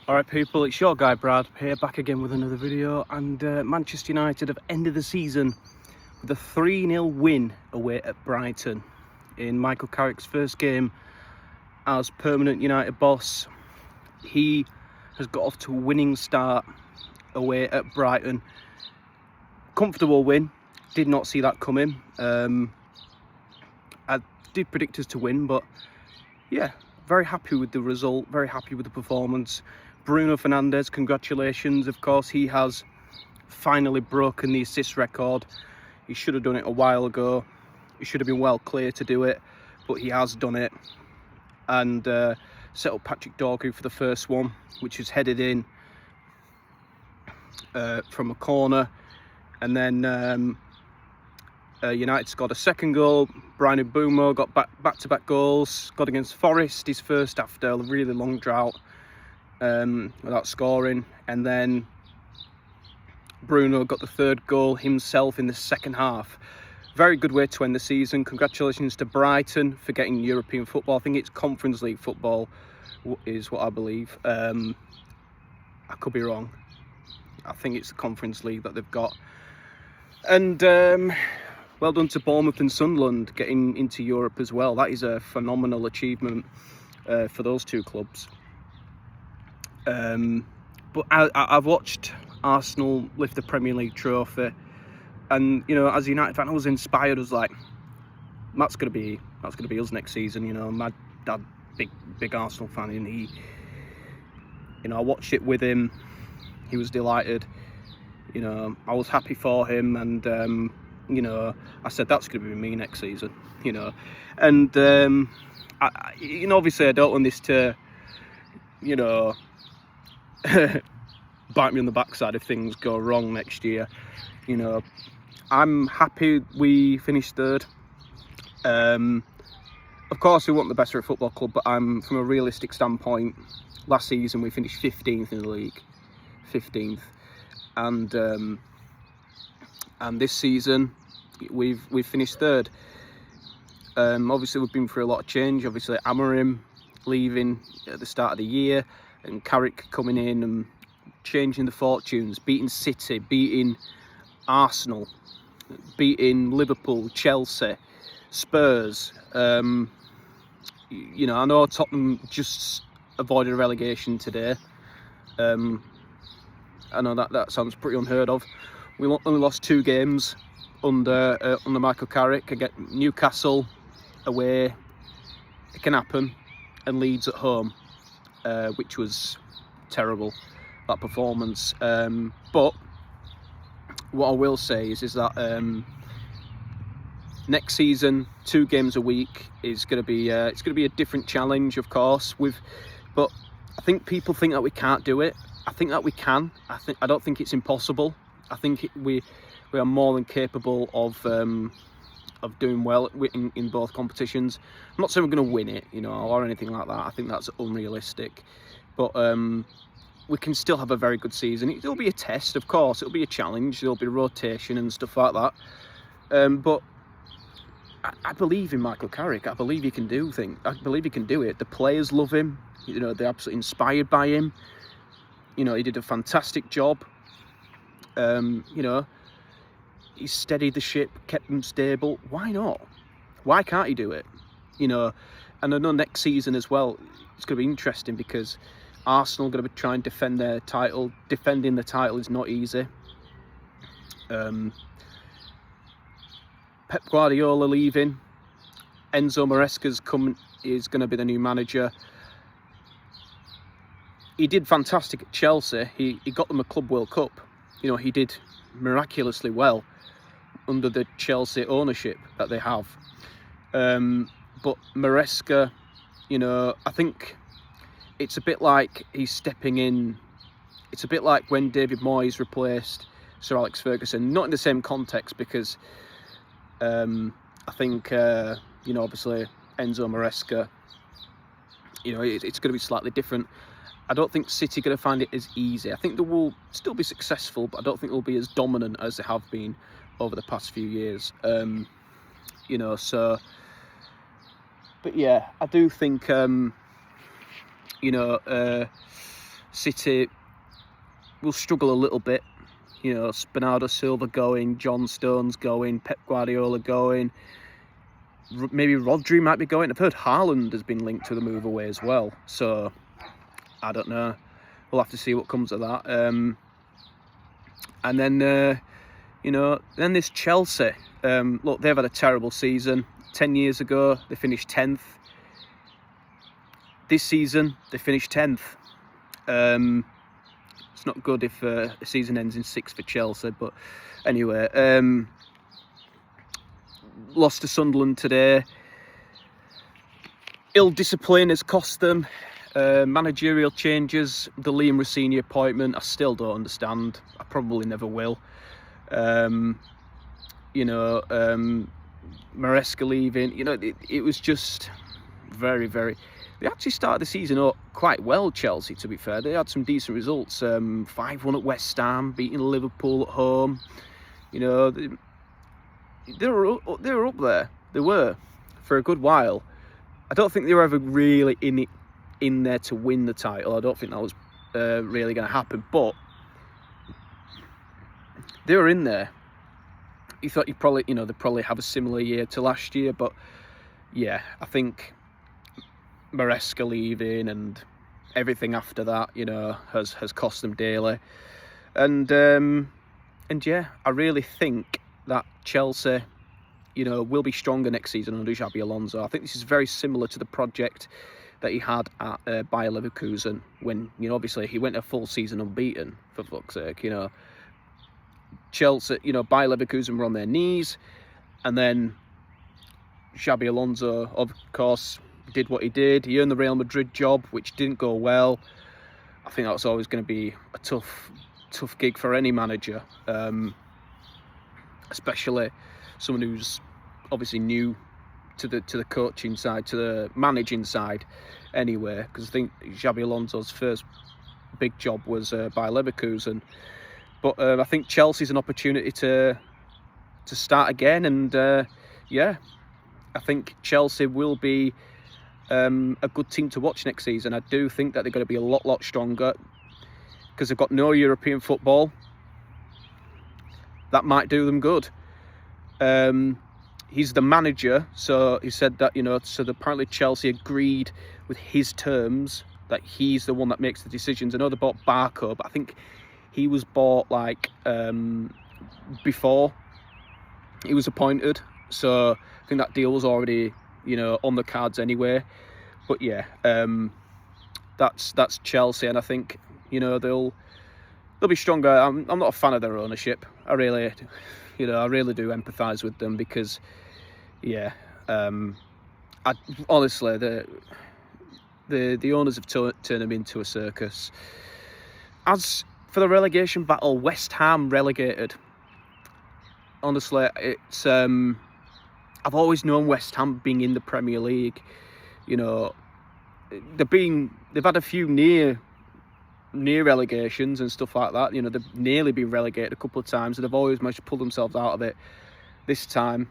Alright people, it's your guy Brad here, back again with another video. And Manchester United have ended the season with a 3-0 win away at Brighton in Michael Carrick's first game as permanent United boss. He has got off to a winning start away at Brighton. Comfortable win, did not see that coming. I did predict us to win, but yeah, very happy with the result, very happy with the performance. Bruno Fernandes, congratulations. Of course, he has finally broken the assist record. He should have done it a while ago. He should have been well clear to do it, but he has done it. And set up Patrick Dorgu for the first one, which is headed in from a corner. And then United scored a second goal. Brian Mbeumo got back-to-back goals. Scored against Forest, his first after a really long drought. Without scoring, and then Bruno got the third goal himself in the second half. Very good way to end the season. Congratulations to Brighton for getting European football. I think it's Conference League football is what I believe. I could be wrong. I think it's the Conference League that they've got. And well done to Bournemouth and Sunderland getting into Europe as well. That is a phenomenal achievement for those two clubs. But I've watched Arsenal lift the Premier League trophy, and you know, as a United fan, I was inspired. I was like, that's gonna be us next season. You know, my dad, big Arsenal fan, and he, you know, I watched it with him. He was delighted. You know, I was happy for him, and you know, I said that's gonna be me next season. You know, and you know, obviously, I don't want this to, you know, bite me on the backside if things go wrong next year. You know, I'm happy we finished third. Of course we want the best for a football club, but I'm from a realistic standpoint. Last season we finished 15th in the league, 15th, and this season we've finished third. Obviously we've been through a lot of change. Obviously Amorim leaving at the start of the year, and Carrick coming in and changing the fortunes, beating City, beating Arsenal, beating Liverpool, Chelsea, Spurs. You know, I know Tottenham just avoided a relegation today. I know that sounds pretty unheard of. We only lost 2 games under Michael Carrick. Again, Newcastle away, it can happen, and Leeds at home. Which was terrible, that performance. But what I will say is that next season, 2 games a week is going to be it's going to be a different challenge, of course. But I think people think that we can't do it. I think that we can. I don't think it's impossible. I think we are more than capable of doing well in both competitions. I'm not saying we're going to win it, you know, or anything like that. I think that's unrealistic. But we can still have a very good season. It'll be a test, of course. It'll be a challenge. There'll be rotation and stuff like that. But I believe in Michael Carrick. I believe he can do things. I believe he can do it. The players love him. You know, they're absolutely inspired by him. You know, he did a fantastic job. You know, he steadied the ship, kept them stable. Why not? Why can't he do it? You know, and I know next season as well, it's going to be interesting because Arsenal are going to try and defend their title. Defending the title is not easy. Pep Guardiola leaving. Enzo Maresca's is going to be the new manager. He did fantastic at Chelsea. He got them a Club World Cup. You know, he did miraculously well under the Chelsea ownership that they have. But Maresca, you know, I think it's a bit like he's stepping in. It's a bit like when David Moyes replaced Sir Alex Ferguson. Not in the same context because I think, you know, obviously Enzo Maresca, you know, it's going to be slightly different. I don't think City are going to find it as easy. I think they will still be successful, but I don't think they'll be as dominant as they have been over the past few years. You know, so... But yeah, I do think, you know, City will struggle a little bit. You know, Bernardo Silva going, John Stones going, Pep Guardiola going. Maybe Rodri might be going. I've heard Haaland has been linked to the move away as well. So, I don't know. We'll have to see what comes of that. And then, you know, then this Chelsea. Look, they've had a terrible season. 10 years ago, they finished 10th. This season, they finished 10th. It's not good if a season ends in 6th for Chelsea. But anyway, lost to Sunderland today. Ill discipline has cost them. Managerial changes, the Liam Rossini appointment, I still don't understand. I probably never will. You know, Maresca leaving, you know, it was just very, very... They actually started the season up quite well, Chelsea, to be fair. They had some decent results. 5-1 at West Ham, beating Liverpool at home. You know, they were up there. They were, for a good while. I don't think they were ever really in there to win the title. I don't think that was really going to happen. But they were in there. You thought they'd probably have a similar year to last year. But yeah, I think Maresca leaving and everything after that, you know, has cost them dearly. And yeah, I really think that Chelsea, you know, will be stronger next season under Xabi Alonso. I think this is very similar to the project that he had at Bayer Leverkusen when, you know, obviously he went a full season unbeaten, for fuck's sake, you know. Chelsea, you know, Bayer Leverkusen were on their knees, and then Xabi Alonso, of course, did what he did. He earned the Real Madrid job, which didn't go well. I think that's always going to be a tough gig for any manager, especially someone who's obviously new to the coaching side, to the managing side, anyway. Because I think Xabi Alonso's first big job was by Leverkusen, but I think Chelsea's an opportunity to start again, and yeah, I think Chelsea will be a good team to watch next season. I do think that they're going to be a lot stronger because they've got no European football. That might do them good. He's the manager, so he said that, you know, so apparently Chelsea agreed with his terms that he's the one that makes the decisions. I know they bought Barco, but I think he was bought like before he was appointed, so I think that deal was already, you know, on the cards anyway. But yeah, that's Chelsea, and I think, you know, they'll be stronger. I'm not a fan of their ownership. I really do empathise with them because, yeah, honestly, the owners have turned them into a circus. As for the relegation battle, West Ham relegated. Honestly, it's I've always known West Ham being in the Premier League. You know, they've had a few near relegations and stuff like that. You know, they've nearly been relegated a couple of times, and they've always managed to pull themselves out of it. This time,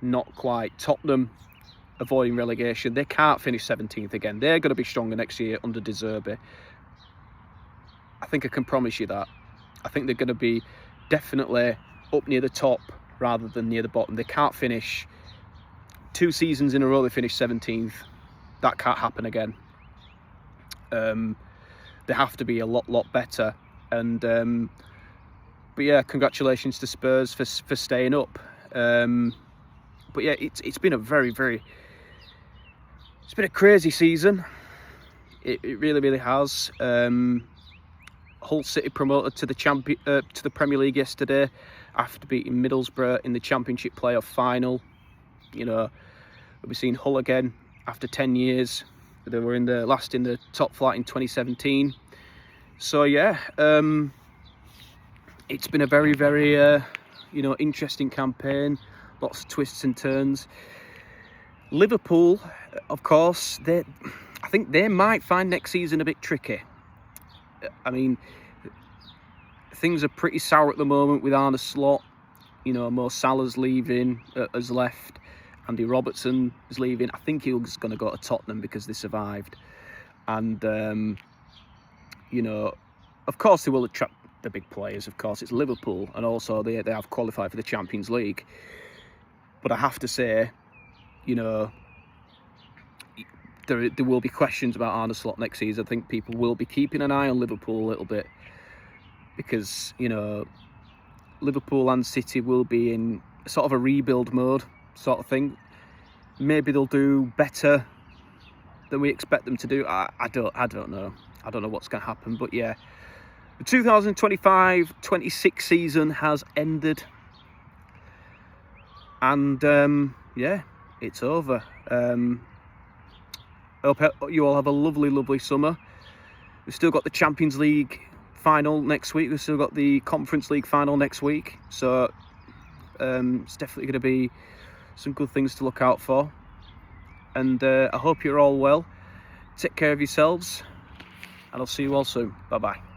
not quite. Tottenham avoiding relegation. They can't finish 17th again. They're going to be stronger next year under De Zerbi. I think I can promise you that. I think they're going to be definitely up near the top rather than near the bottom. They can't finish 2 seasons in a row. They finished 17th. That can't happen again. They have to be a lot better. And but yeah, congratulations to Spurs for staying up. But yeah, it's been a it's been a crazy season. It really has. Hull City promoted to the Premier League yesterday after beating Middlesbrough in the Championship playoff final. You know, we've seen Hull again after 10 years. They were last in the top flight in 2017. So yeah, it's been a very interesting campaign. Lots of twists and turns. Liverpool, of course, I think they might find next season a bit tricky. I mean, things are pretty sour at the moment with Arne Slot. You know, Mo Salah's leaving, has left. Andy Robertson is leaving. I think he was going to go to Tottenham because they survived. And you know, of course they will attract the big players. Of course, it's Liverpool, and also they have qualified for the Champions League. But I have to say, you know, there will be questions about Arne Slot next season. I think people will be keeping an eye on Liverpool a little bit, because, you know, Liverpool and City will be in sort of a rebuild mode sort of thing. Maybe they'll do better than we expect them to do. I don't know. I don't know what's going to happen. But yeah, the 2025-26 season has ended, and yeah, it's over. I hope you all have a lovely summer. We've still got the Champions League final next week. We've still got the Conference League final next week. So it's definitely going to be some good things to look out for. And I hope you're all well. Take care of yourselves, and I'll see you all soon. Bye-bye.